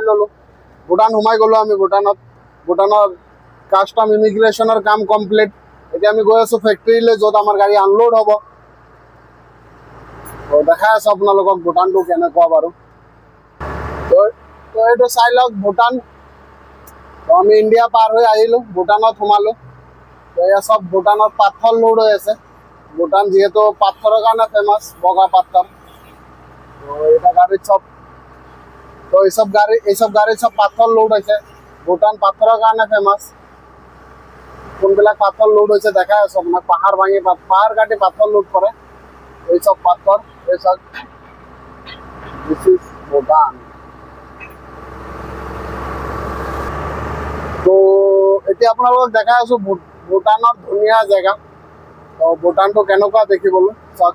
ললো ভূটান সোমাই গলো আমি ভূটানৰ কাস্টম ইমিগ্ৰেশ্যনৰ কাম কমপ্লিট এতিয়া আমি গৈ আছো ফেক্টৰীলৈ য'ত আমাৰ গাড়ী আনলোড হ'ব দেখাই আছো আপোনালোকক ভূটানটো কেনেকুৱা বাৰু তো এইটো চাই লওক ভূটান তো আমি ইণ্ডিয়া পাৰ হৈ আহিলো ভূটানত সোমালো তো এয়া চব ভূটানত পাথৰ লোড হৈ আছে ভূটান যিহেতু পাথৰৰ কাৰণে ফেমাছ বগা পাথৰ তো এটা গাড়ীত চব তো এইসব গাড়ীত চব পাথৰ লোড হৈছে ভূটান পাথৰৰ কাৰণে ফেমাছ কোনবিলাক পাথৰ লোড হৈছে দেখাই আছো আপোনাক পাহাৰ কাটি পাথৰ লোড কৰে এইসব পাথৰ এইসব দিস ইজ ভূটান তো এতিয়া আপোনালোকক দেখাই আছো ভূটানৰ ধুনীয়া জেগা তো ভূটানটো কেনেকুৱা দেখিবলৈ চাওক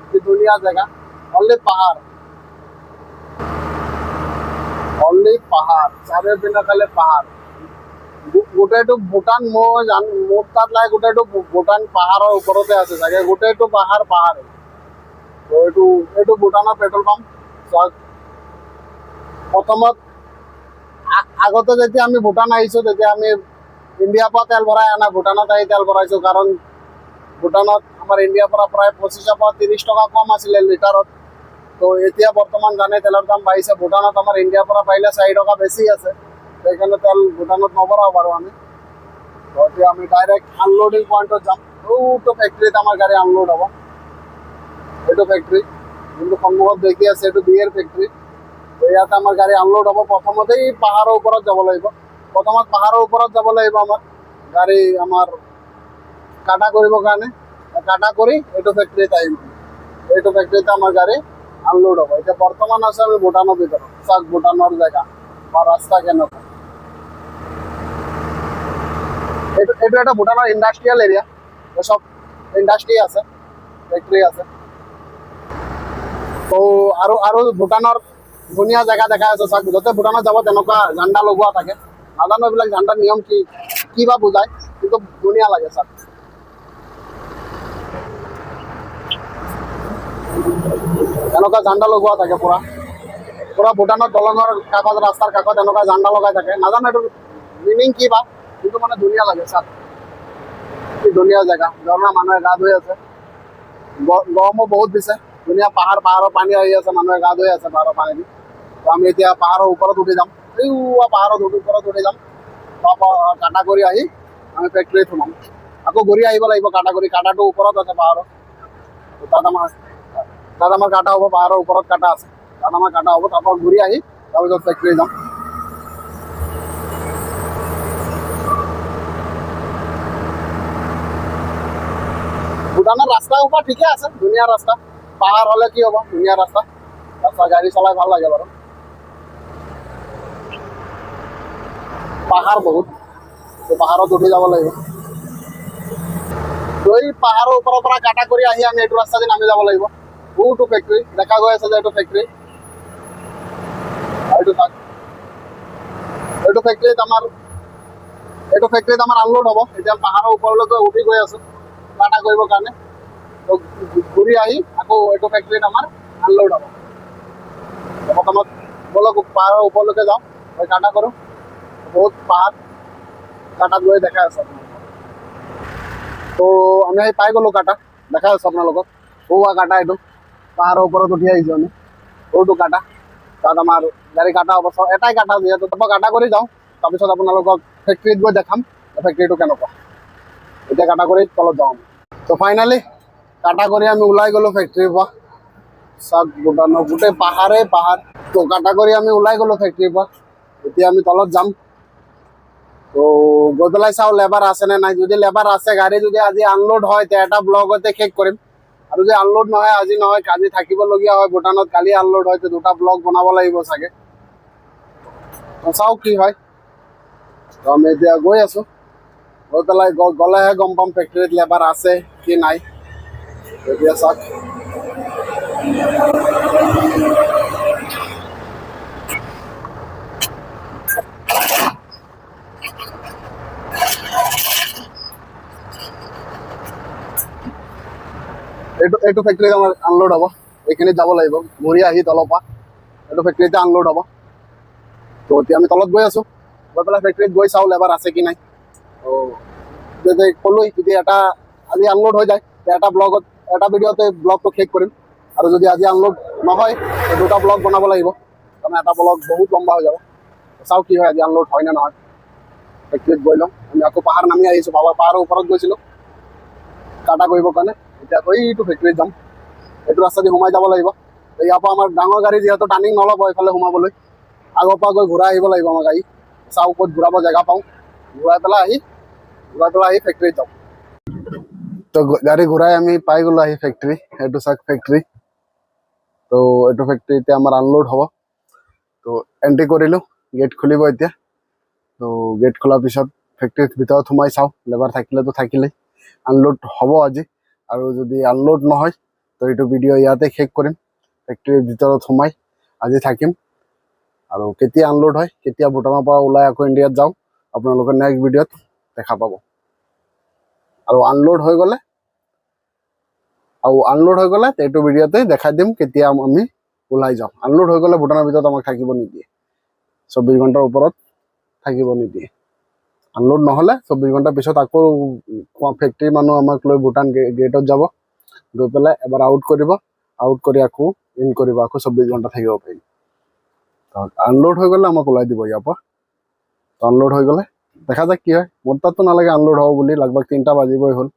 কি ধুনীয়া জেগা অনলি পাহাৰ চাৰিওপিনে খালি পাহাৰ গোটেইটো ভূটান মোৰ তাত লাগে গোটেইটো ভূটান পাহাৰৰ ওপৰতে আছে চাগে গোটেইটো পাহাৰে তো এইটো ভূটানৰ পেট্ৰল পাম্প চাওক প্ৰথমত আগতে যেতিয়া আমি ভূটান আহিছো তেতিয়া আমি ইণ্ডিয়াৰ পৰা তেল ভৰাই অনা ভূটানত আহি তেল ভৰাইছো কাৰণ ভূটানত আমাৰ ইণ্ডিয়াৰ পৰা প্ৰায় 25 পৰা 30 টকা কম আছিলে লিটাৰত তো এতিয়া বৰ্তমান জানে তেলৰ দাম বাঢ়িছে ভূটানত আমাৰ ইণ্ডিয়াৰ পৰা পাৰিলে 4 টকা বেছি আছে সেইকাৰণে তেল ভূটানত নভৰাব পাৰোঁ আমি তো এতিয়া আমি ডাইৰেক্ট আনলোডিং পইণ্টত যাম এইটো ফেক্টৰীত আমাৰ গাড়ী আনলোড হ'ব এইটো ফেক্টৰী যোনটো সন্মুখত দেখি আছে এইটো বিয়েৰ ফেক্টৰী তো ইয়াতে আমাৰ গাড়ী আনলোড হ'ব প্ৰথমতেই পাহাৰৰ ওপৰত যাব লাগিব আমাৰ গাড়ী আমাৰ কাটা কৰিবৰ কাৰণে কাটা কৰি এইটো ফেক্টৰীত আহিম এইটো ফেক্টৰীতে আমাৰ গাড়ী আনলোড হ'ব এতিয়া বৰ্তমান আছে আমি ভূটানৰ ভিতৰত চাওক ভূটানৰ জেগা বা ৰাস্তা কেনেকুৱা এইটো এটা ভূটানৰ ইণ্ডাষ্ট্ৰিয়েল এৰিয়া সব ইণ্ডাষ্ট্ৰি আছে ফেক্টৰী আছে তো আৰু ভূটানৰ ধুনীয়া জেগা দেখাই আছো চাওক য'তে ভূটানত যাব তেনেকুৱা ঝাণ্ডা লগোৱা থাকে নাজানো এইবিলাক ঝাণ্ডাৰ নিয়ম কি বা বুজায় কিন্তু ধুনীয়া লাগে চাওক এনেকুৱা ঝাণ্ডা লগোৱা থাকে পুৰা ভূটানৰ দলঙৰ কাষত ৰাস্তাৰ কাষত এনেকুৱা ঝাণ্ডা লগাই থাকে নাজানো এইটো মিনিং কি বা কিন্তু মানে ধুনীয়া লাগে চাওক কি ধুনীয়া জেগা ঝৰ্ণা মানুহে গা ধুই আছে গৰমো বহুত দিছে ধুনীয়া পাহাৰৰ পানী আহি আছে মানুহে গা ধুই আছে পাহাৰৰ পানী দি তো আমি এতিয়া পাহাৰৰ ওপৰত উঠি যাম পাহাৰৰ ওপৰত উঠি যাম কাটা কৰি আহি আমি ফেক্টৰীত সোমাম আকৌ ঘূৰি আহিব লাগিব কাটাটো ওপৰত আছে পাহাৰৰ তাত আমাৰ কাটা হ'ব পাহাৰৰ ওপৰত কাটা আছে তাত আমাৰ কাটা হ'ব তাৰপৰা ঘূৰি আহি তাৰপিছত ফেক্টৰী যাম ভূটানৰ ৰাস্তা সোপা ঠিকে আছে ধুনীয়া ৰাস্তা পাহাৰ হ'লে কি হ'ব ধুনীয়া ৰাস্তা গাড়ী চলাই ভাল লাগে বাৰু পাহাৰ বহুত পাহাৰত উঠি যাব লাগিব তো এই পাহাৰৰ ওপৰৰ পৰা কাটা কৰি আহি আমি এইটো ৰাস্তা দি নামি যাব লাগিব বহুতো ফেক্টৰী দেখা গৈ আছে যে এইটো ফেক্টৰী এইটো ফেক্টৰীত আমাৰ আনলোড হ'ব এতিয়া পাহাৰৰ ওপৰলৈকে উঠি গৈ আছো কাটা কৰিবৰ কাৰণে তো ঘূৰি আহি আকৌ এইটো ফেক্টৰীত আমাৰ আনলোড হ'ব প্ৰথমত বলক পাহাৰৰ ওপৰলৈকে যাওঁ কাটা কৰোঁ বহুত পাহাৰ কাটাত গৈ দেখাই আছে তো আমি আহি পাই গ'লো কাটা দেখাই আছো আপোনালোকক কাটা এইটো পাহাৰৰ ওপৰত উঠি আহিছোঁ আমি সৰুটো কাটা তাত আমাৰ গাড়ী কাটা হ'ব এটাই কাটা যিহেতু তাৰপৰা কাটা কৰি যাওঁ তাৰপিছত আপোনালোকক ফেক্টৰীত গৈ দেখাম ফেক্টৰীটো কেনেকুৱা এতিয়া কাটা কৰি তলত যাওঁ তো ফাইনেলি কাটা কৰি আমি ওলাই গ'লো ফেক্টৰীৰ পৰা চাওক ভূটানৰ গোটেই পাহাৰেই পাহাৰ তো কাটা কৰি আমি ওলাই গ'লো ফেক্টৰীৰ পৰা এতিয়া আমি তলত যাম তো গৈ পেলাই চাওঁ লেবাৰ আছেনে নাই যদি লেবাৰ আছে গাড়ী যদি আজি আনলোড হয় তেতিয়া এটা ব্লগতে শেষ কৰিম আৰু যদি আনলোড নহয় আজি থাকিবলগীয়া হয় ভূটানত কালি আনলোড হয় দুটা ব্লগ বনাব লাগিব চাগে চাওঁ কি হয় তো আমি এতিয়া গৈ আছো গৈ পেলাই গ'লেহে গম পাম ফেক্টৰীত লেবাৰ আছে কি নাই এতিয়া চাওক এইটো ফেক্টৰীত আমাৰ আনলোড হ'ব এইখিনিত যাব লাগিব ঘূৰি আহি তলৰ পৰা এইটো ফেক্টৰীতে আনলোড হ'ব তো এতিয়া আমি তলত গৈ আছোঁ, গৈ পেলাই ফেক্টৰীত গৈ চাওঁ লেবাৰ আছে কি নাই। তো যদি ক'লোঁ যদি এটা আজি আনলোড হৈ যায় এটা ব্লগত এটা ভিডিঅ'তে ব্লগটো শেষ কৰিম, আৰু যদি আজি আনলোড নহয় তো 2টা ব্লগ বনাব লাগিব, কাৰণ এটা ব্লগ বহুত লম্বা হৈ যাব। চাওঁ কি হয় আজি আনলোড হয় নে নহয়। ফেক্টৰীত গৈ লওঁ। আমি আকৌ পাহাৰ নামি আহিছোঁ, পাহাৰৰ ওপৰত গৈছিলোঁ কাটা কৰিবৰ কাৰণে। এতিয়া আকৌ এইটো ফেক্টৰীত যাম, এইটো ৰাস্তা দি সোমাই যাব লাগিব। ইয়াৰ পৰা আমাৰ ডাঙৰ গাড়ী যিহেতু টাৰ্ণিং নল'ব এইফালে সোমাবলৈ, আগৰ পৰা গৈ ঘূৰাই আহিব লাগিব আমাৰ গাড়ী। চাওঁ ক'ত ঘূৰাব জেগা পাওঁ, ঘূৰাই পেলাই আহি ফেক্টৰীত যাওঁ। তো গাড়ী ঘূৰাই আমি পাই গ'লোঁ আহি ফেক্টৰী, এইটো চাওক ফেক্টৰী। তো এইটো ফেক্টৰী এতিয়া আমাৰ আনলোড হ'ব। তো এণ্ট্ৰি কৰিলোঁ, গেট খুলিব এতিয়া। তো গেট খোলাৰ পিছত ফেক্টৰীৰ ভিতৰত সোমাই চাওঁ, লেবাৰ থাকিলেতো থাকিলেই। আনলোড হ'ব আজি, আৰু যদি আনলোড নহয় তো এইটো ভিডিঅ' ইয়াতে শেষ কৰিম। ফেক্টৰীৰ ভিতৰত সোমাই আজি থাকিম, আৰু কেতিয়া আনলোড হয়, কেতিয়া ভূটানৰ পৰা ওলাই আকৌ ইণ্ডিয়াত যাওঁ, আপোনালোকে নেক্সট ভিডিঅ'ত দেখা পাব। আৰু আনলোড হৈ গ'লে এইটো ভিডিঅ'তে দেখাই দিম কেতিয়া আমি ওলাই যাওঁ। আনলোড হৈ গ'লে ভূটানৰ ভিতৰত আমাক থাকিব নিদিয়ে, 24 ঘণ্টাৰ ওপৰত থাকিব নিদিয়ে। আনলোড নহ'লে 24 ঘণ্টাৰ পিছত আকৌ ফেক্টৰীৰ মানুহ আমাক লৈ ভূটান গেটত যাব, গৈ পেলাই এবাৰ আউট কৰিব, আউট কৰি আকৌ ইন কৰিব, আকৌ 24 ঘণ্টা থাকিব পাৰিম। আনলোড হৈ গ'লে আমাক ওলাই দিব ইয়াৰ পৰা। আনলোড হৈ গ'লে দেখা যাক কি হয়। মোৰ তাততো নালাগে আনলোড হ'ব বুলি, লগভগ 3টা বাজিবই হ'ল।